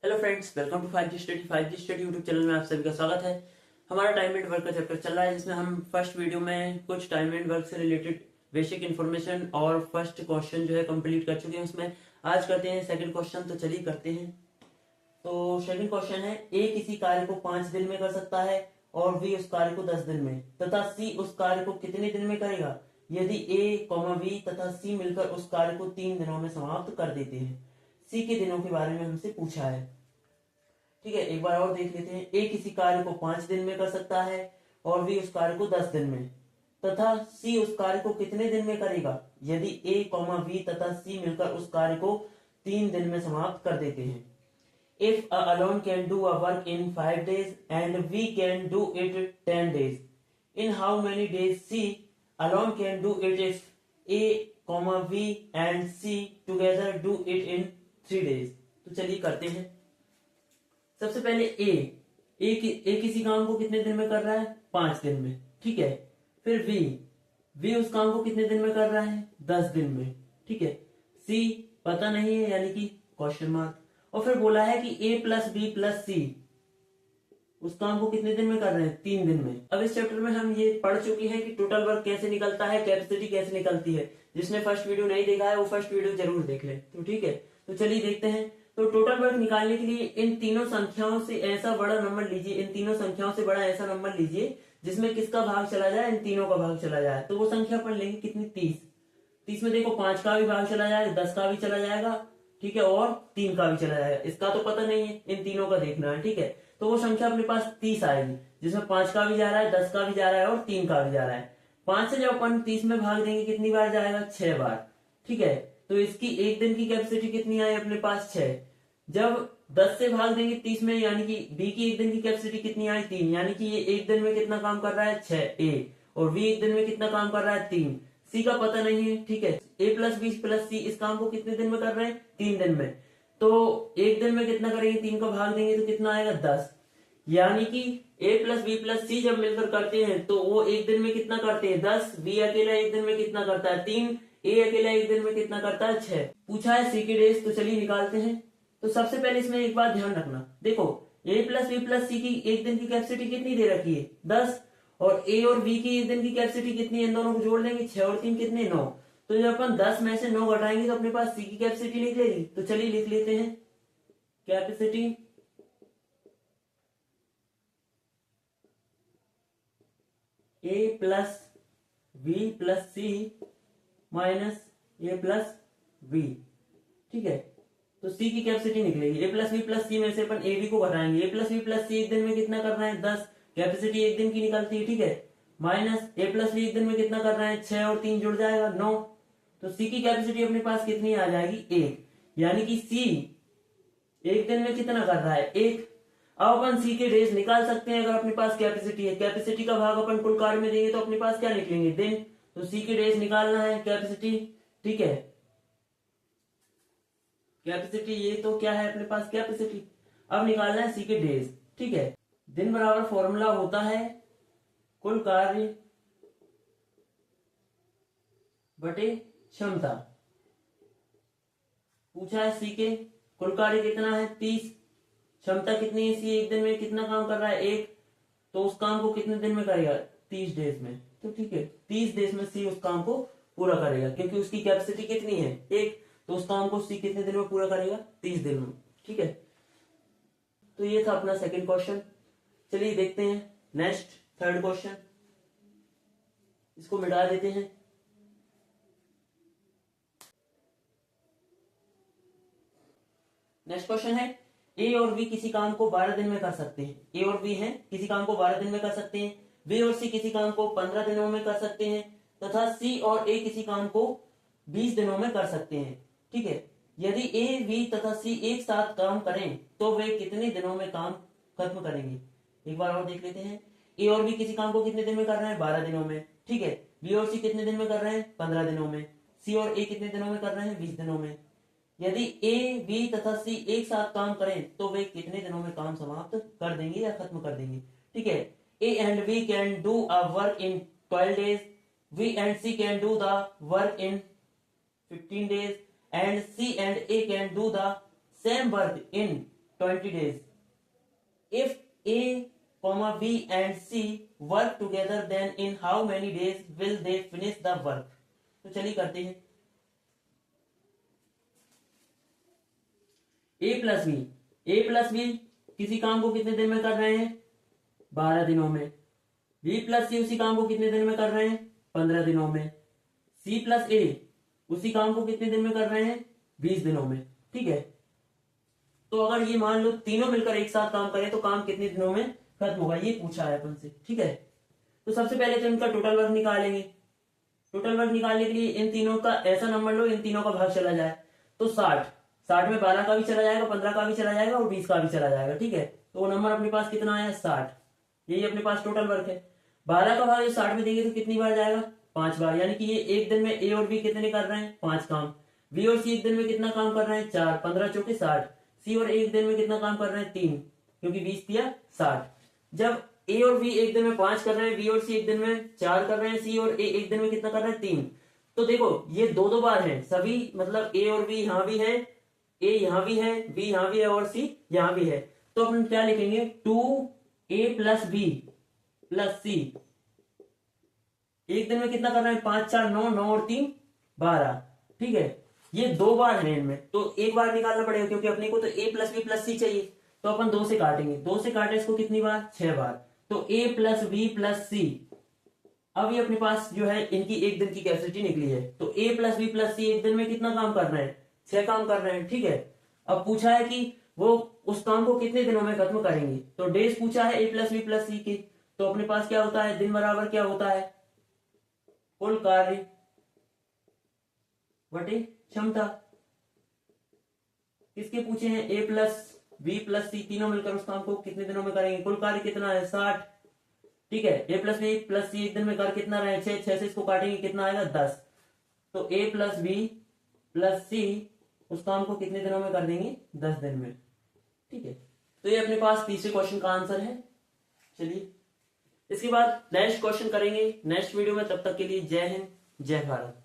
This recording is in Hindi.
Hello friends, welcome to 5G study YouTube channel में आप सभी का स्वागत है। हमारा टाइम एंड वर्क का चैप्टर चल रहा है, जिसमें हम फर्स्ट वीडियो में कुछ टाइम एंड वर्क से रिलेटेड बेसिक इन्फॉर्मेशन और फर्स्ट क्वेश्चन जो है कंप्लीट कर चुके हैं। उसमें आज करते हैं सेकंड क्वेश्चन, तो चलिए करते हैं। तो सेकंड क्वेश्चन है, ए किसी कार्य को 5 दिन में कर सकता है और बी उस कार्य को 10 दिन में, तथा सी उस कार्य को कितने दिन में करेगा यदि ए, बी तथा सी मिलकर उस कार्य को 3 दिनों में समाप्त कर देते हैं। सी के दिनों के बारे में हमसे पूछा है। ठीक है, एक बार और देख लेते हैं। ए किसी कार्य को 5 दिन में कर सकता है और बी उस कार्य को 10 दिन में, तथा सी उस कार्य को कितने दिन में करेगा यदि ए, बी तथा सी मिलकर उस कार्य को 3 दिन में समाप्त कर देते हैं। If A alone can do a work in 5 days and B can do it 10 days, in how many days C alone can do it if A, B and C together do it in 3 days? तो चलिए करते हैं। सबसे पहले ए किसी काम को कितने दिन में कर रहा है? 5 दिन में। ठीक है। फिर बी उस काम को कितने दिन में कर रहा है? 10 दिन में। ठीक है। सी पता नहीं है, यानी कि क्वेश्चन मार्क। और फिर बोला है कि ए प्लस बी प्लस सी उस काम को कितने दिन में कर रहे हैं? 3 दिन में। अब इस चैप्टर में हम ये पढ़ चुके हैं कि टोटल वर्क कैसे निकलता है, कैपेसिटी कैसे निकलती है। जिसने फर्स्ट वीडियो नहीं देखा है वो फर्स्ट वीडियो जरूर देख ले। तो ठीक है, तो चलिए देखते हैं। तो टोटल वर्क निकालने के लिए इन तीनों संख्याओं से ऐसा बड़ा नंबर लीजिए, इन तीनों संख्याओं से बड़ा ऐसा नंबर लीजिए जिसमें किसका भाग चला जाए? इन तीनों का भाग चला जाए। तो वो संख्या पढ़ लेंगे कितनी? 30। 30 में देखो 5 का भी भाग चला जाएगा, 10 का भी चला जाएगा, ठीक है, और 3 का भी चला जाएगा। इसका तो पता नहीं है, इन तीनों का देखना है। ठीक है, तो वो संख्या अपने पास 30 आएगी, जिसमें 5 का भी जा रहा है, 10 का भी जा रहा है और 3 का भी जा रहा है। 5 से जब अपन 30 में भाग देंगे कितनी बार जाएगा? 6 बार। ठीक है, तो इसकी एक दिन की कैपेसिटी कितनी आई अपने पास? 6। जब 10 से भाग देंगे 30 में, यानी कि बी की एक दिन की कैपेसिटी कितनी आई? 3। यानी कि ये एक दिन में कितना काम कर रहा है? 6 ए। और बी एक दिन में कितना काम कर रहा है? 3। सी का पता नहीं है। ठीक है, ए प्लस बी प्लस सी इस काम को कितने दिन में कर रहे हैं? 3 दिन में। तो एक दिन में कितना करेंगे? 3 का भाग देंगे तो कितना आएगा? 10। यानी कि ए प्लस बी प्लस सी जब मिलकर करते हैं तो वो एक दिन में कितना करते हैं? 10। बी अकेला एक दिन में कितना करता है? 3। ए अकेला एक दिन में कितना करता है? 6। पूछा है सी के डेज, तो चलिए निकालते हैं। तो सबसे पहले इसमें एक बात ध्यान रखना, देखो ए प्लस बी प्लस सी की एक दिन की कैपेसिटी कितनी दे रखी है? 10। और ए और बी की एक दिन की कैपेसिटी कितनी है? इन दोनों को जोड़ लेंगे, 6 और 3 कितने? 9। तो जब अपन 10 में से 9 घटाएंगे तो अपने पास सी की कैपेसिटी निकलेगी। तो चलिए लिख लेते हैं कैपेसिटी ए प्लस बी प्लस सी माइनस ए प्लस बी। ठीक है, तो सी की कैपेसिटी निकलेगी। ए प्लस बी प्लस सी में से अपन ए बी को घटाएंगे। ए प्लस बी प्लस सी एक दिन में कितना कर रहे हैं? 10। कैपेसिटी एक दिन की निकलती है। ठीक है, माइनस ए प्लस बी एक दिन में कितना कर रहे हैं? 6 और 3 जुड़ जाएगा 9। तो सी की कैपेसिटी अपने पास कितनी आ जाएगी? 1। यानी कि सी एक दिन में कितना कर रहा है? 1। अब अपन सी के डेज निकाल सकते हैं अगर अपने पास कैपेसिटी है। कैपेसिटी का भाग अपन कुल कार्य में देंगे तो अपने पास क्या निकलेंगे? दिन। तो सी के डेज निकालना है कैपेसिटी। ठीक है, कैपेसिटी ये तो क्या है अपने पास? कैपेसिटी। अब निकालना है सी के डेज। ठीक है, दिन बराबर फॉर्मूला होता है कुल कार्य बटे क्षमता। पूछा है सी के कुल कार्य कितना है? 30। क्षमता कितनी है? सी एक दिन में कितना काम कर रहा है? 1। तो उस काम को कितने दिन में करेगा? 30 डेज में। तो ठीक है, 30 डेज में सी उस काम को पूरा करेगा, क्योंकि उसकी कैपेसिटी कितनी है? 1। तो उस काम को सी कितने दिन में पूरा करेगा? 30 दिन में। ठीक है, तो ये था अपना सेकंड क्वेश्चन। चलिए देखते हैं नेक्स्ट थर्ड क्वेश्चन। इसको मिटा देते हैं। नेक्स्ट क्वेश्चन है, ए और बी किसी काम को 12 दिन में कर सकते हैं। ए और बी हैं, किसी काम को 12 दिन में कर सकते हैं। बी और सी किसी काम को 15 दिनों में कर सकते हैं, तथा सी और ए किसी काम को 20 दिनों में कर सकते हैं। ठीक है, यदि ए, बी तथा सी एक साथ काम करें तो वे कितने दिनों में काम खत्म करेंगे? एक बार और देख लेते हैं। ए और बी किसी काम को कितने दिन में कर रहे हैं? 12 दिनों में। ठीक है, बी और सी कितने दिन में कर रहे हैं? 15 दिनों में। सी और ए कितने दिनों में कर रहे हैं? 20 दिनों में। यदि ए, बी तथा सी एक साथ काम करें तो वे कितने दिनों में काम समाप्त कर देंगे या खत्म कर देंगे? ठीक है, A and B can do a work in 12 days, B and C can do the work in 15 days and C and A can do the same work in 20 days. If A, B and C work together, then in how many days will they finish the work? तो चलिए करते हैं. A प्लस बी किसी काम को कितने दिन में कर रहे हैं? 12 दिनों में. B प्लस सी उसी काम को कितने दिन में कर रहे हैं? 15 दिनों में. C प्लस A उसी काम को कितने दिन में कर रहे हैं? 20 दिनों में. ठीक है. तो अगर ये मान लो तीनों मिलकर एक साथ काम करें तो काम कितने दिनों में खत्म होगा, ये पूछा है अपन से. ठीक है. तो सबसे पहले तो इनका टोटल वर्क निकालेंगे. टोटल वर्क निकालने के लिए इन तीनों का ऐसा नंबर लो, इन तीनों का भाग चला जाए. तो 60 में 12 का भी चला जाएगा, 15 का भी चला जाएगा और 20 का भी चला जाएगा. ठीक है. तो वो नंबर अपने पास कितना आया? 60. यही अपने पास टोटल वर्क है. 12 का भाग 60 में देंगे तो कितनी बार जाएगा? 5 बार. यानी कि ये एक दिन में ए और बी कितने कर रहे हैं? 5 काम. बी और सी एक दिन में कितना काम कर रहे हैं? 4. 15 चौके 60. सी और एक दिन में कितना काम कर रहे हैं? 3, क्योंकि 20 दिया 60. जब ए और बी एक दिन में 5 कर रहे हैं, बी और सी एक दिन में 4 कर रहे हैं, सी और ए एक दिन में कितना कर रहे हैं? 3. तो देखो ये दो बार है सभी, मतलब ए और बी यहाँ भी है, ए यहाँ भी है, बी यहाँ भी है और सी यहाँ भी है. तो अपन क्या लिखेंगे? 2a प्लस बी प्लस सी एक दिन में कितना कर रहे हैं? 5 4 9, 9 और 3 12. ठीक है. ये 2 बार है इनमें, तो एक बार निकालना पड़ेगा क्योंकि अपने को तो a प्लस बी प्लस सी चाहिए. तो अपन 2 से काटेंगे. 2 से काटे इसको कितनी बार? 6 बार. तो a प्लस बी प्लस सी. अब ये अपने पास जो है इनकी एक दिन की कैपेसिटी निकली है. तो a प्लस बी प्लस सी एक दिन में कितना काम कर रहे हैं? 6 काम कर रहे हैं. ठीक है. अब पूछा है कि वो उस काम को कितने दिनों में खत्म करेंगे. तो डेज पूछा है a प्लस बी प्लस सी की. तो अपने पास क्या होता है? दिन बराबर क्या होता है? कुल कार्य बटे क्षमता. किसके पूछे हैं? a प्लस बी प्लस सी तीनों मिलकर उस काम को कितने दिनों में करेंगे. कुल कार्य कितना है? 60. ठीक है. a प्लस बी प्लस सी एक दिन में कर कितना रहे? 6. 6 से इसको काटेंगे कितना आएगा? 10. तो a प्लस बी प्लस सी उस काम को कितने दिनों में कर देंगे? 10 दिन में. ठीक है. तो ये अपने पास तीसरे क्वेश्चन का आंसर है. चलिए इसके बाद नेक्स्ट क्वेश्चन करेंगे नेक्स्ट वीडियो में. तब तक के लिए जय हिंद जय भारत.